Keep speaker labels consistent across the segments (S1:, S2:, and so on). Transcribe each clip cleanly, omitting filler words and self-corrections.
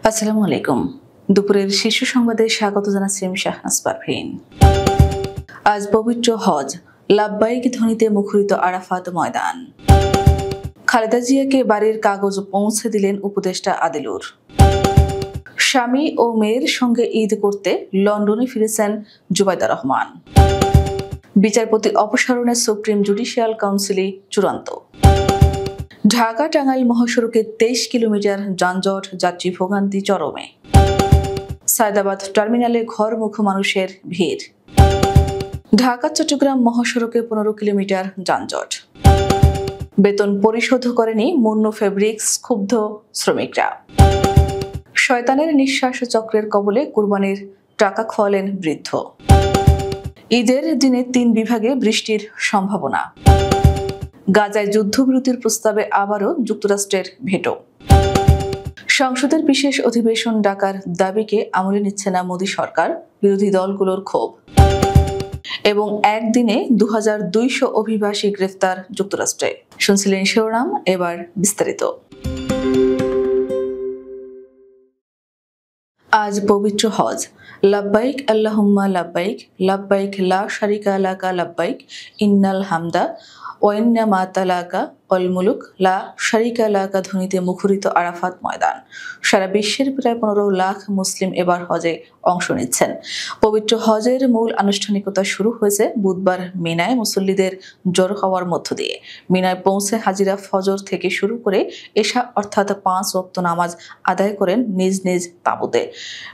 S1: আসসালামু আলাইকুম। দুপুরের শীর্ষ সংবাদে স্বাগত জানাচ্ছি আমি শাহনাজ পারভীন। আজ পবিত্র হজ, লাব্বাইক ধ্বনিতে মুখরিত আরাফাত ময়দান। খালেদা জিয়াকে বাড়ির কাগজ পৌঁছে দিলেন উপদেষ্টা আদিলুর। স্বামী ও মেয়ের সঙ্গে ঈদ করতে লন্ডনে ফিরেছেন জুবাইদা রহমান। বিচারপতি অপসারণে সুপ্রিম জুডিশিয়াল কাউন্সিলে চূড়ান্ত। ঢাকা টাঙ্গাইল মহাসড়কে 23 কিলোমিটার যানজট, যাত্রী ভোগান্তি চরমে। সায়দাবাদ টার্মিনালে ঘরমুখো মানুষের ভিড়। ঢাকা চট্টগ্রাম মহাসড়কে 15 কিলোমিটার যানজট। বেতন পরিশোধ করেনি মুন্নু ফেব্রিক্স, ক্ষুব্ধ শ্রমিকরা। শয়তানের নিঃশ্বাস চক্রের কবলে কুরবানির টাকা খোয়ালেন বৃদ্ধ। ঈদের দিনে 3 বিভাগে বৃষ্টির সম্ভাবনা। গাজায় যুদ্ধবিরতির প্রস্তাবে আবারও যুক্তরাষ্ট্রের ভেটো। সংসদের বিশেষ অধিবেশন ডাকার দাবিকে আমলে নিচ্ছে না মোদী সরকার, বিরোধী দলগুলোর ক্ষোভ। এবং একদিনে 2200 অভিবাসী গ্রেফতার যুক্তরাষ্ট্রে। শুনছিলেন শিরোনাম, এবার বিস্তারিত। আজ পবিত্র হজ, লাব্বাইক আল্লাহুম্মা লাব্বাইক, লাব্বাইক লা শারিকা লাকা লাব্বাইক, ইন্নাল হামদা ওয়া নি'মাতা লাকা ওয়াল মুলক লা শারিকা লাকা ধ্বনিতে মুখরিত আরাফাত ময়দান। সারা বিশ্বের প্রায় 15 লাখ মুসলিম এবার হজে অংশ নিচ্ছেন। পবিত্র হজের মূল আনুষ্ঠানিকতা শুরু হয়েছে বুধবার মিনায় মুসল্লিদের জড়ো হওয়ার মধ্য দিয়ে। মিনায় পৌঁছে হাজিরা ফজর থেকে শুরু করে এশা অর্থাৎ 5 ওয়াক্ত নামাজ আদায় করেন নিজ নিজ তাঁবুতে।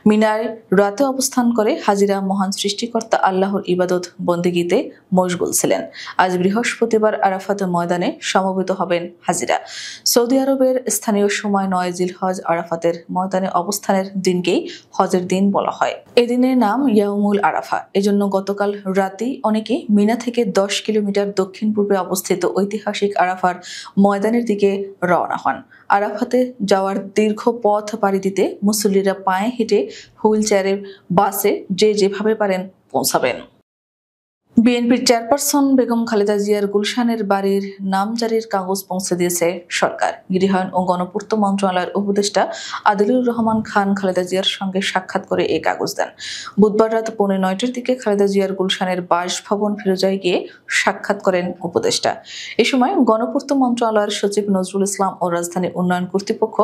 S1: মিনায় রাতে অবস্থান করে হাজিরা মহান সৃষ্টিকর্তা আল্লাহর ইবাদত বন্দেগীতে মশগুল ছিলেন। আজ বৃহস্পতিবার আরাফাত ময়দানে সমবেত হবেন হাজিরা। সৌদি আরবের স্থানীয় সময় 9 জিলহজ আরাফাতের ময়দানে অবস্থানের দিনকেই হজের দিন বলা হয়। এদিনের নাম ইয়াউমুল আরাফা। এজন্য গতকাল রাতেই অনেকে মিনা থেকে 10 কিলোমিটার দক্ষিণ পূর্বে অবস্থিত ঐতিহাসিক আরাফার ময়দানের দিকে রওনা হন। আরাফাতে যাওয়ার দীর্ঘ পথ পাড়ি দিতে মুসল্লিরা পায়ে হেঁটে, হুইল চেয়ারে, বাসে যে যেভাবে পারেন পৌঁছাবেন। বিএনপির চেয়ারপারসন বেগম খালেদা জিয়ার গুলশানের বাড়ির নামজারির কাগজ পৌঁছে দিয়েছে সরকার। গৃহায়ন ও গণপূর্ত মন্ত্রণালয়ের উপদেষ্টা আদিলুর রহমান খান খালেদা জিয়ার সঙ্গে সাক্ষাৎ করে এই কাগজ দেন। বুধবার রাত 9:15টার দিকে খালেদা জিয়ার গুলশানের বাসভবন ফিরোজায় গিয়ে সাক্ষাৎ করেন উপদেষ্টা। এ সময় গণপূর্ত মন্ত্রণালয়ের সচিব নজরুল ইসলাম ও রাজধানী উন্নয়ন কর্তৃপক্ষ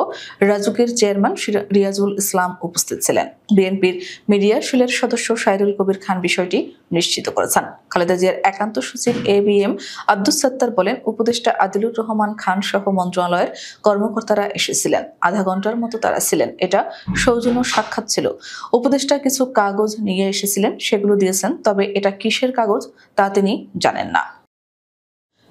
S1: রাজুকের চেয়ারম্যান রিয়াজুল ইসলাম উপস্থিত ছিলেন। বিএনপির মিডিয়া সেলের সদস্য সাইদুল কবির খান বিষয়টি নিশ্চিত করেছেন। খালেদা জিয়ার একান্ত সচিব এবিএম আব্দুস সাত্তার বলেন, উপদেষ্টা আদিলুর রহমান খান সহ মন্ত্রণালয়ের কর্মকর্তারা এসেছিলেন। আধা ঘন্টার মতো তারা ছিলেন। এটা সৌজন্য সাক্ষাৎ ছিল। উপদেষ্টা কিছু কাগজ নিয়ে এসেছিলেন, সেগুলো দিয়েছেন, তবে এটা কিসের কাগজ তা তিনি জানেন না।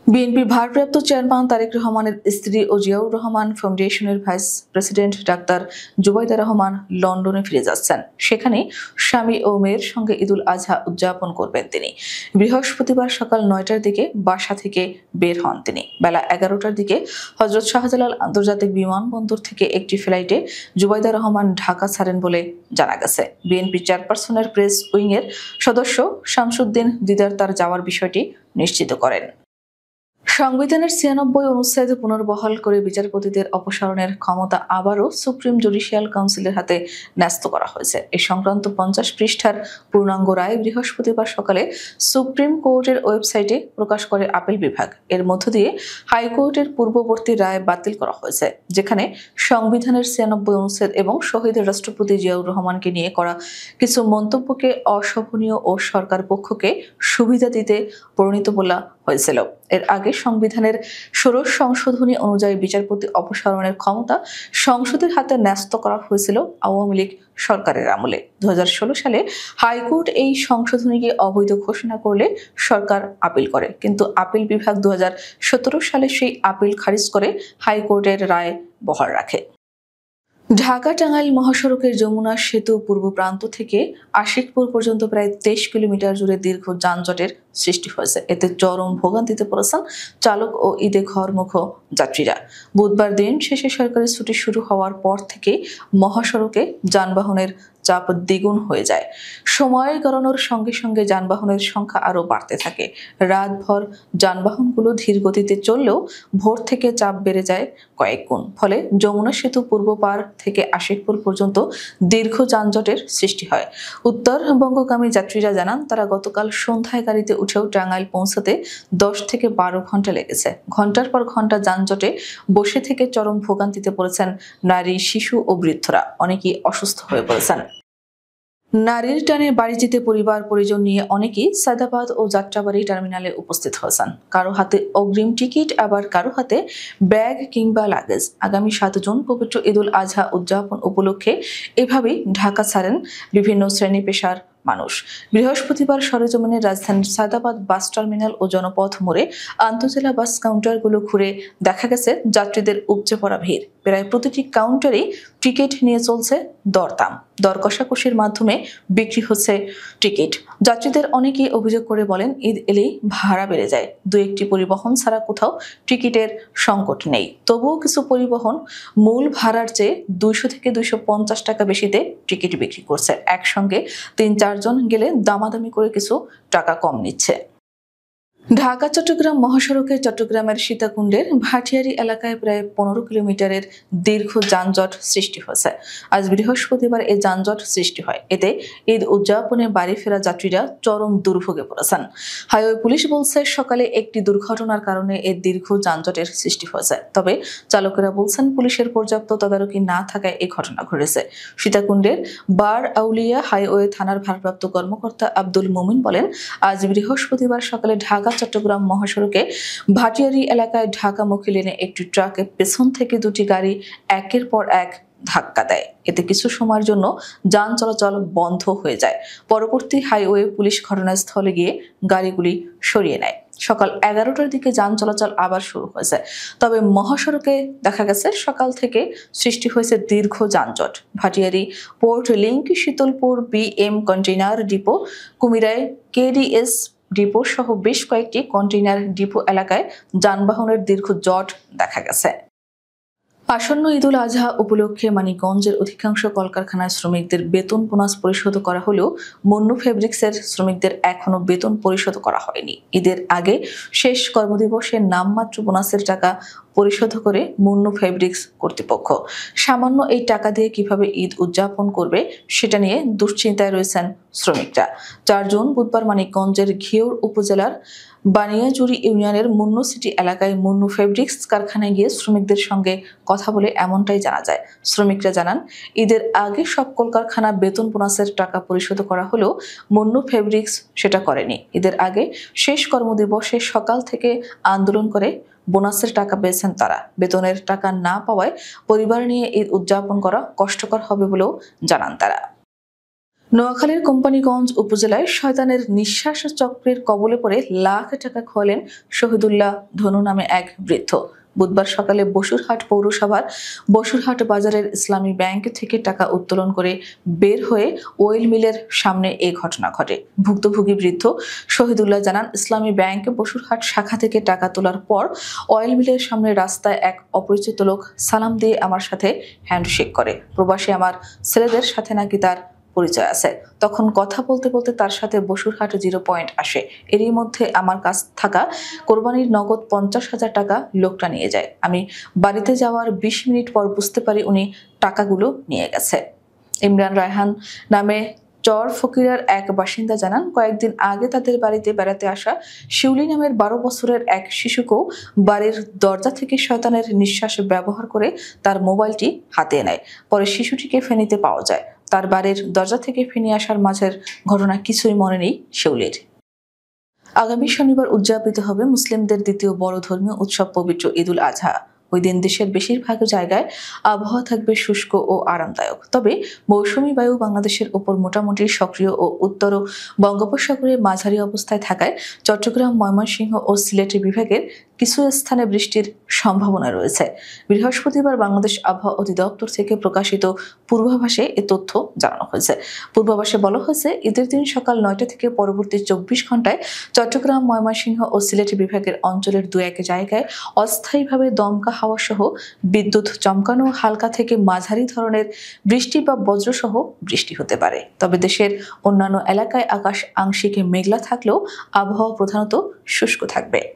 S1: বিএনপির ভারপ্রাপ্ত চেয়ারম্যান তারেক রহমানের স্ত্রী ও জিয়াউর রহমান ফাউন্ডেশনের ভাইস প্রেসিডেন্ট ডাক্তার জুবাইদা রহমান লন্ডনে ফিরে যাচ্ছেন। সেখানে স্বামী ও মেয়ের সঙ্গে ঈদুল আজহা উদযাপন করবেন তিনি। বৃহস্পতিবার সকাল 9টার দিকে বাসা থেকে বের হন তিনি। বেলা 11টার দিকে হযরত শাহজালাল আন্তর্জাতিক বিমানবন্দর থেকে একটি ফ্লাইটে জুবাইদা রহমান ঢাকা ছাড়েন বলে জানা গেছে। বিএনপি চেয়ারপারসনের প্রেস উইংয়ের সদস্য শামসুদ্দিন দিদার তার যাওয়ার বিষয়টি নিশ্চিত করেন। সংবিধানের 96 অনুচ্ছেদ পুনর্বহাল করে বিচারপতিদের অপসারণের ক্ষমতা আবারও সুপ্রিম জুডিশিয়াল কাউন্সিলের হাতে ন্যস্ত করা হয়েছে। এ সংক্রান্ত 50 পৃষ্ঠার পূর্ণাঙ্গ রায় বৃহস্পতিবার সকালে সুপ্রিম কোর্টের ওয়েবসাইটে প্রকাশ করে আপিল বিভাগ। এর মধ্য দিয়ে হাইকোর্টের পূর্ববর্তী রায় বাতিল করা হয়েছে, যেখানে সংবিধানের 96 অনুচ্ছেদ এবং শহীদ রাষ্ট্রপতি জিয়াউর রহমানকে নিয়ে করা কিছু মন্তব্যকে অশোভনীয় ও সরকার পক্ষকে সুবিধা দিতে প্রণীত বলা হয়েছিল। এর আগে সংবিধানের 16 সংশোধনী অনুযায়ী বিচারপতি অপসারণের ক্ষমতা সংসদের হাতে ন্যস্ত করা হয়েছিল আওয়ামী লীগ সরকারের আমলে। 2016 সালে হাইকোর্ট এই সংশোধনীকে অবৈধ ঘোষণা করলে সরকার আপিল করে, কিন্তু আপিল বিভাগ 2017 সালে সেই আপিল খারিজ করে হাইকোর্টের রায় বহাল রাখে। ঢাকা টাঙ্গাইল মহাসড়কের যমুনা সেতু পূর্ব প্রান্ত থেকে আশিকপুর পর্যন্ত প্রায় 23 কিলোমিটার জুড়ে দীর্ঘ যানজটের সৃষ্টি হয়েছে। এতে চরম ভোগান্তিতে পড়েছেন চালক ও ঈদে ঘরমুখ যাত্রীরা। বুধবার দিন শেষে সরকারি ছুটি শুরু হওয়ার পর থেকে মহাসড়কে যানবাহনের চাপ দ্বিগুণ হয়ে যায়। সময় গড়ানোর সঙ্গে সঙ্গে যানবাহনের সংখ্যা আরও বাড়তে থাকে। রাতভর যানবাহনগুলো ধীর গতিতে চললেও ভোর থেকে চাপ বেড়ে যায় কয়েক গুণ। ফলে যমুনা সেতু পূর্ব পার থেকে আশিকপুর পর্যন্ত দীর্ঘ যানজটের সৃষ্টি হয়। উত্তরবঙ্গগামী যাত্রীরা জানান, তারা গতকাল সন্ধ্যায় গাড়িতে উঠেও টাঙ্গাইল পৌঁছাতে 10 থেকে 12 ঘন্টা লেগেছে। ঘন্টার পর ঘন্টা যানজটে বসে থেকে চরম ভোগান্তিতে পড়েছেন নারী, শিশু ও বৃদ্ধরা। অনেকেই অসুস্থ হয়ে পড়েছেন। নারীর টানে বাড়ি যেতে পরিবার পরিজন নিয়ে অনেকেই সায়দাবাদ ও যাত্রাবাড়ি টার্মিনালে উপস্থিত হয়েছেন। কারো হাতে অগ্রিম টিকিট, আবার কারো হাতে ব্যাগ কিংবা লাগেজ। আগামী 7 জুন পবিত্র ঈদুল আজহা উদযাপন উপলক্ষে এভাবেই ঢাকা ছাড়েন বিভিন্ন শ্রেণী পেশার মানুষ। বৃহস্পতিবার সরেজমিনের রাজধানীর সায়দাবাদ বাস টার্মিনাল ও জনপথ মোড়ে আন্তজেলা বাস কাউন্টারগুলো ঘুরে দেখা গেছে যাত্রীদের উপচে পড়া ভিড়। প্রায় প্রতিটি কাউন্টারেই টিকিট নিয়ে চলছে দরদাম। দর কষাকষির মাধ্যমে বিক্রি হচ্ছে টিকিট। যাত্রীদের অনেকেই অভিযোগ করে বলেন, ঈদ এলেই ভাড়া বেড়ে যায়। দু একটি পরিবহন ছাড়া কোথাও টিকিটের সংকট নেই। তবুও কিছু পরিবহন মূল ভাড়ার চেয়ে 200 থেকে 250 টাকা বেশিতে টিকিট বিক্রি করছে। একসঙ্গে 3-4 জন গেলে দামাদামি করে কিছু টাকা কম নিচ্ছে। ঢাকা চট্টগ্রাম মহাসড়কে চট্টগ্রামের সীতাকুণ্ডের ভাটিয়ারি এলাকায় প্রায় 15 কিলোমিটারের দীর্ঘ যানজট সৃষ্টি হয়েছে। আজ বৃহস্পতিবার এই যানজট সৃষ্টি হয়। এতে ঈদ উদযাপনে বাড়ি ফেরা যাত্রীরা চরম দুর্ভোগে পড়েছেন। হাইওয়ে পুলিশ বলছে, সকালে একটি দুর্ঘটনার কারণে এই দীর্ঘ যানজটের সৃষ্টি হয়েছে। তবে চালকেরা বলছেন, পুলিশের পর্যাপ্ত তদারকি না থাকায় এই ঘটনা ঘটেছে। সীতাকুণ্ডের বার আউলিয়া হাইওয়ে থানার ভারপ্রাপ্ত কর্মকর্তা আব্দুল মুমিন বলেন, আজ বৃহস্পতিবার সকালে ঢাকা চট্টগ্রাম মহাসড়কে ভাটিয়ারি এলাকায় ঢাকামুখী লেনে একটি ট্রাকে পেছন থেকে দুটি গাড়ি একের পর এক ধাক্কা দেয়। এতে কিছু সময়ের জন্য যান চলাচল বন্ধ হয়ে যায়। পরবর্তী হাইওয়ে পুলিশ ঘটনাস্থলে গিয়ে গাড়িগুলি সরিয়ে নেয়। সকাল 11টার দিকে যান চলাচল আবার শুরু হয়েছে। তবে মহাসড়কে দেখা গেছে সকাল থেকে সৃষ্টি হয়েছে দীর্ঘ যানজট। Bhatiari port link, Sitalpur BM container depot, কুমিরায় কেডিএস ডিপো সহ বেশ কয়েকটি কন্টেইনার ডিপো এলাকায় যানবাহনের দীর্ঘ জট দেখা গেছে। আসন্ন ঈদুল আজহা উপলক্ষে মানিকগঞ্জের অধিকাংশ কলকারখানার শ্রমিকদের বেতন বোনাস পরিশোধ করা হলেও মুন্নু ফেব্রিক্সের শ্রমিকদের এখনো বেতন পরিশোধ করা হয়নি। ঈদের আগে শেষ কর্মদিবসে নামমাত্র বোনাসের টাকা পরিশোধ করে মুন্নু ফেব্রিক্স কর্তৃপক্ষ। সামান্য এই টাকা দিয়ে কিভাবে ঈদ উদযাপন করবে সেটা নিয়ে দুশ্চিন্তায় রয়েছেন শ্রমিকরা। 4 জুন বুধবার মানিকগঞ্জের ঘিওর উপজেলার বানিয়াজুরি ইউনিয়নের মুন্নু সিটি এলাকায় মুন্নু ফেব্রিক্স কারখানায় গিয়ে শ্রমিকদের সঙ্গে কথা বলে এমনটাই জানা যায়। শ্রমিকরা জানান, ঈদের আগে সব কলকারখানা বেতন বোনাসের টাকা পরিশোধ করা হলেও মুন্নু ফেব্রিক্স সেটা করেনি। ঈদের আগে শেষ কর্মদিবসে সকাল থেকে আন্দোলন করে বোনাসের টাকা পেয়েছেন তারা। বেতনের টাকা না পাওয়ায় পরিবার নিয়ে ঈদ উদযাপন করা কষ্টকর হবে বলেও জানান তারা। নোয়াখালীর কোম্পানীগঞ্জ উপজেলায় শয়তানের নিঃশ্বাস চক্রের কবলে পড়ে লাখ টাকা খোয়ালেন শহীদুল্লাহ ধনু নামে এক বৃদ্ধ। বুধবার সকালে বসুরহাট পৌরসভার বসুরহাট বাজারের ইসলামী ব্যাংক থেকে টাকা উত্তোলন করে বের হয়ে ওয়েল মিলের সামনে এই ঘটনা ঘটে। ভুক্তভোগী বৃদ্ধ শহীদুল্লাহ জানান, ইসলামী ব্যাংক বসুরহাট শাখা থেকে টাকা তোলার পর অয়েল মিলের সামনে রাস্তায় এক অপরিচিত লোক সালাম দিয়ে আমার সাথে হ্যান্ডশেক করে। প্রবাসী আমার ছেলেদের সাথে নাকি তার পরিচয় আছে। তখন কথা বলতে বলতে তার সাথে বসুরহাট 0 পয়েন্ট আসে। এরই মধ্যে আমার কাছ থাকা কোরবানির নগদ 50,000 টাকা লোকটা নিয়ে যায়। আমি বাড়িতে যাওয়ার 20 মিনিট পর বুঝতে পারি উনি টাকাগুলো নিয়ে গেছে। ইমরান রায়হান নামে চর ফকিরার এক বাসিন্দা জানান, কয়েকদিন আগে তাদের বাড়িতে বেড়াতে আসা শিউলি নামের 12 বছরের এক শিশুকেও বাড়ির দরজা থেকে শয়তানের নিঃশ্বাস ব্যবহার করে তার মোবাইলটি হাতিয়ে নেয়। পরে শিশুটিকে ফেনীতে পাওয়া যায়। তার বাড়ির দরজা থেকে ফেনী আসার মাঝের ঘটনা কিছুই মনে নেই শিউলির। আগামী শনিবার উদযাপিত হবে মুসলিমদের দ্বিতীয় বড় ধর্মীয় উৎসব পবিত্র ঈদুল আজহা। ওই দিন দেশের বেশিরভাগ জায়গায় আবহাওয়া থাকবে শুষ্ক ও আরামদায়ক। তবে মৌসুমী বায়ু বাংলাদেশের উপর মোটামুটি সক্রিয় ও উত্তর বঙ্গোপসাগরে মাঝারি অবস্থায় থাকায় চট্টগ্রাম, ময়মনসিংহ ও সিলেট বিভাগের কিছু স্থানে বৃষ্টির সম্ভাবনা রয়েছে। বৃহস্পতিবার বাংলাদেশ আবহাওয়া অধিদপ্তর থেকে প্রকাশিত পূর্বাভাসে এ তথ্য জানানো হয়েছে। পূর্বাভাসে বলা হয়েছে, ঈদের দিন সকাল ৯টা থেকে পরবর্তী ২৪ ঘন্টায় চট্টগ্রাম, ময়মনসিংহ ও সিলেট বিভাগের অঞ্চলের দু-এক জায়গায় অস্থায়ীভাবে দমকা হাওয়া সহ বিদ্যুৎ চমকানো, হালকা থেকে মাঝারি ধরনের বৃষ্টি বা বজ্রসহ বৃষ্টি হতে পারে। তবে দেশের অন্যান্য এলাকায় আকাশ আংশিক মেঘলা থাকলেও আবহাওয়া প্রধানত শুষ্ক থাকবে।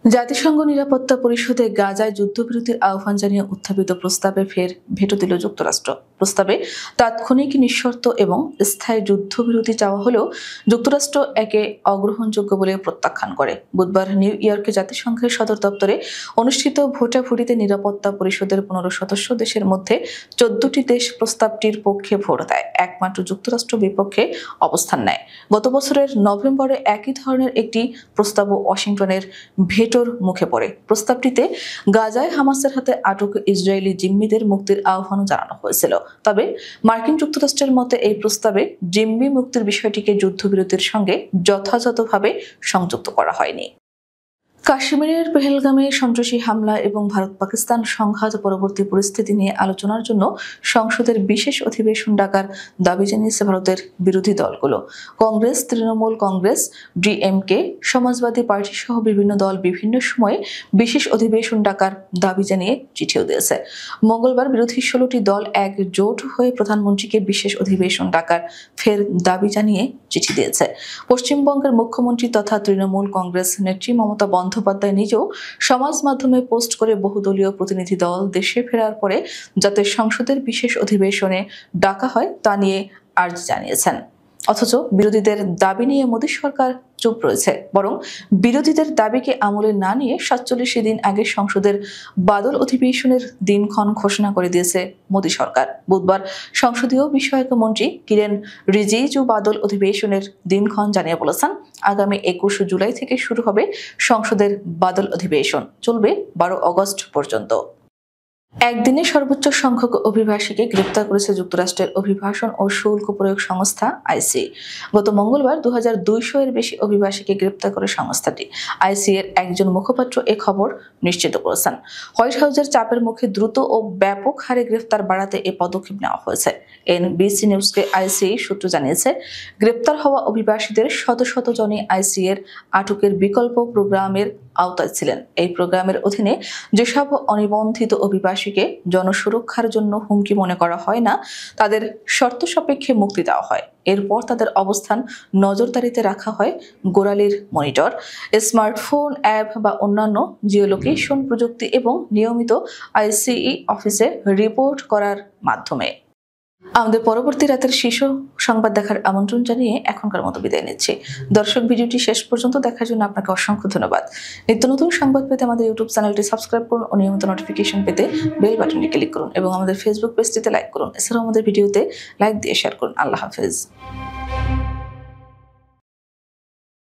S1: জাতিসংঘ নিরাপত্তা পরিষদে গাজায় যুদ্ধবিরতির আহ্বান জানিয়ে উত্থাপিত প্রস্তাবে ফের ভেটো দিল যুক্তরাষ্ট্র। প্রস্তাবে তাৎক্ষণিক, নিঃশর্ত এবং স্থায়ী যুদ্ধবিরতি চাওয়া হলেও যুক্তরাষ্ট্র একে অগ্রহণযোগ্য বলে প্রত্যাখ্যান করে। বুধবার নিউ ইয়র্কে জাতিসংঘের সদর দপ্তরে অনুষ্ঠিত ভোটাভুটিতে নিরাপত্তা পরিষদের ১৫ সদস্য দেশের মধ্যে ১৪টি দেশ প্রস্তাবটির পক্ষে ভোট দেয়। একমাত্র যুক্তরাষ্ট্র বিপক্ষে অবস্থান নেয়। গত বছরের নভেম্বরে একই ধরনের একটি প্রস্তাবও ওয়াশিংটনের ভেটোর মুখে পড়ে। প্রস্তাবটিতে গাজায় হামাসের হাতে আটক ইসরায়েলি জিম্মিদের মুক্তির আহ্বানও জানানো হয়েছিল। তবে মার্কিন যুক্তরাষ্ট্রের মতে এই প্রস্তাবে জিম্মি মুক্তির বিষয়টিকে যুদ্ধবিরতির সঙ্গে যথাযথভাবে সংযুক্ত করা হয়নি। কাশ্মীরের পেহেলগামে সন্ত্রাসী হামলা এবং ভারত-পাকিস্তান সংঘাত পরবর্তী পরিস্থিতি নিয়ে আলোচনার জন্য সংসদের বিশেষ অধিবেশন ডাকার দাবি জানিয়েছে ভারতের বিরোধী দলগুলো। কংগ্রেস, তৃণমূল কংগ্রেস, ডিএমকে, সমাজবাদী পার্টি সহ বিভিন্ন দল বিভিন্ন সময়ে বিশেষ অধিবেশন ডাকার দাবি জানিয়ে চিঠিও দিয়েছে। মঙ্গলবার বিরোধী ১৬টি দল একজোট হয়ে প্রধানমন্ত্রীকে বিশেষ অধিবেশন ডাকার ফের দাবি জানিয়ে চিঠি দিয়েছে। পশ্চিমবঙ্গের মুখ্যমন্ত্রী তথা তৃণমূল কংগ্রেস নেত্রী মমতা বন্দ্যোপাধ্যায় নিজেও সমাজ মাধ্যমে পোস্ট করে বহুদলীয় প্রতিনিধি দল দেশে ফেরার পরে যাতে সংসদের বিশেষ অধিবেশনে ডাকা হয় তা নিয়ে আর্জি জানিয়েছেন। অথচ বিরোধীদের দাবি নিয়ে মোদী সরকার চুপ রয়েছে। বরং বিরোধীদের দাবিকে আমলে না নিয়ে ৪৭ দিন আগে সংসদের বাদল অধিবেশনের দিনক্ষণ ঘোষণা করে দিয়েছে মোদী সরকার। বুধবার সংসদীয় বিষয়ক মন্ত্রী কিরেন রিজিজু বাদল অধিবেশনের দিনক্ষণ জানিয়ে বলেছেন, আগামী ২১ জুলাই থেকে শুরু হবে সংসদের বাদল অধিবেশন, চলবে ১২ আগস্ট পর্যন্ত। একদিনে সর্বোচ্চ সংখ্যক অভিবাসীকে গ্রেপ্তার করেছে যুক্তরাষ্ট্রের অভিবাসন ও শুল্ক প্রয়োগ সংস্থা আইসি। গত মঙ্গলবার ২২০০ এর বেশি অভিবাসীকে গ্রেপ্তার করে সংস্থাটি। আইসি এর একজন মুখপাত্র এ খবর নিশ্চিত করেছেন। হোয়াইট হাউসের চাপের মুখে দ্রুত ও ব্যাপক হারে গ্রেপ্তার বাড়াতে এ পদক্ষেপ নেওয়া হয়েছে। এনবিসি নিউজকে আইসি সূত্র জানিয়েছে, গ্রেপ্তার হওয়া অভিবাসীদের শত শত জনই আইসি এর আটকের বিকল্প প্রোগ্রামের আওতায় ছিলেন। এই প্রোগ্রামের অধীনে যেসব অনিবন্ধিত অভিবাসীকে জনসুরক্ষার জন্য হুমকি মনে করা হয় না, তাদের শর্ত সাপেক্ষে মুক্তি দেওয়া হয়। এরপর তাদের অবস্থান নজরদারিতে রাখা হয় গোড়ালির মনিটর, স্মার্টফোন অ্যাপ বা অন্যান্য জিওলোকেশন প্রযুক্তি এবং নিয়মিত আইসিই অফিসে রিপোর্ট করার মাধ্যমে। আমাদের পরবর্তী রাতের শীর্ষ সংবাদ দেখার আমন্ত্রণ জানিয়ে এখনকার মতো বিদায় নিচ্ছি। দর্শক, ভিডিওটি শেষ পর্যন্ত দেখার জন্য আপনাকে অসংখ্য ধন্যবাদ। নিত্য নতুন সংবাদ পেতে আমাদের ইউটিউব চ্যানেলটি সাবস্ক্রাইব করুন ও নিয়মিত নোটিফিকেশন পেতে বেল বাটনটি ক্লিক করুন এবং আমাদের ফেসবুক পেজটিতে লাইক করুন। এছাড়াও আমাদের ভিডিওতে লাইক দিয়ে শেয়ার করুন। আল্লাহ হাফেজ।